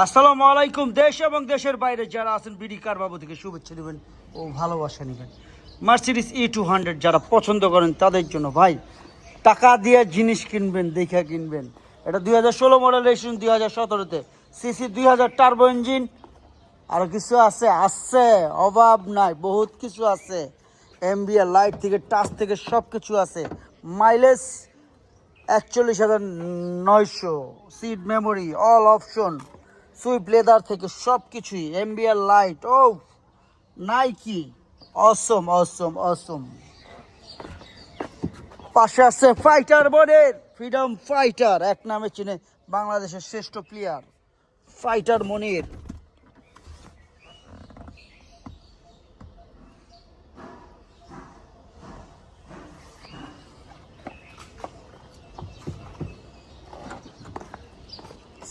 আসসালামু আলাইকুম। দেশ এবং দেশের বাইরে যারা আছেন বিডি কার বাবু থেকে শুভেচ্ছা নেবেন ও ভালোবাসা নেবেন। মার্সিডিস E200 যারা পছন্দ করেন তাদের জন্য ভাই, টাকা দিয়ে জিনিস কিনবেন, দেখে কিনবেন। এটা 2016 মডেল, রেজিস্ট্রেশন 2017-তে, সিসি 2000, টার্বো ইঞ্জিন। আরও কিছু আছে, অভাব নাই, বহুত কিছু আছে। এমবিআর লাইট থেকে টাচ থেকে সব কিছু আছে। Mileage 41,900, seat memory, all option, সুইপ লেদার থেকে সব কিছুই, এমবিআর লাইট, ও নাইকি, অসম অসম অসম। পাশে আছে ফাইটার মনের ফ্রিডম ফাইটার, এক নামে চিনে বাংলাদেশের শ্রেষ্ঠ প্লেয়ার ফাইটার মনির।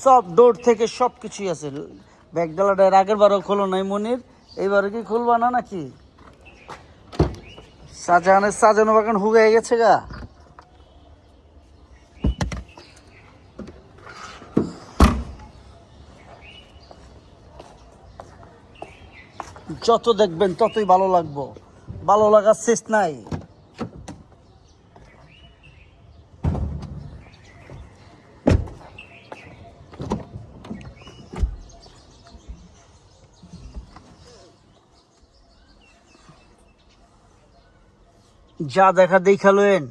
সব ডোর থেকে সব কিছুই আছে। ব্যাগডালাটার আগের বারও খোলো নাই মনির, এইবারও কি খুলবা না নাকি? সাজানো বাগান হুগাই গেছে গা। যত দেখবেন ততই ভালো লাগবো, ভালো লাগার শেষ নাই। যা দেখালেন,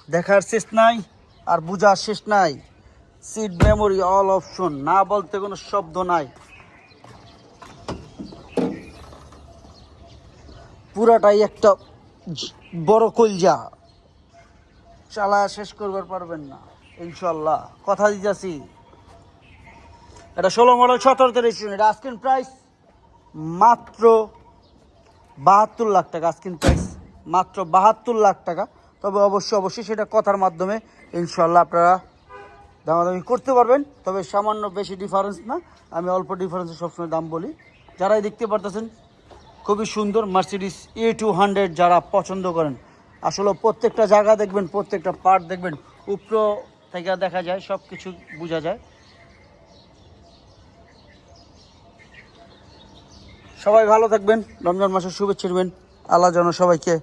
দেখার শেষ নাই আর বুঝার শেষ নাই। সিট মেমোরি, অল অপশন, না বলতে কোনো শব্দ নাই। পুরাটাই একটা বড় কলজা, চালায় শেষ করবার পারবেন না ইনশাল্লাহ, কথা দিতেছি। এটা 16 মডেল, 17-তে রেজিস্ট্রেশন। এটা আস্কিং প্রাইস মাত্র 72 লাখ টাকা। আস্কিং প্রাইস মাত্র 72 লাখ টাকা। তবে অবশ্যই সেটা কথার মাধ্যমে ইনশাল্লাহ আপনারা দামাদামি করতে পারবেন। তবে সামান্য বেশি ডিফারেন্স না, আমি অল্প ডিফারেন্সে সবসময় দাম বলি। যারাই দেখতে পারতেছেন খুবই সুন্দর মার্সিডিস E200 যারা পছন্দ করেন, আসলে প্রত্যেকটা জায়গা দেখবেন, প্রত্যেকটা পার্ট দেখবেন, উপর থেকে দেখা যায়, সব কিছু বোঝা যায়। সবাই ভালো থাকবেন, রমজান মাসের শুভেচ্ছা নেবেন। আল্লাহ যেন সবাইকে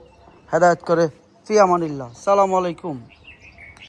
হেদায়েত করে। ফি আমানিল্লাহ। সালামু আলাইকুম।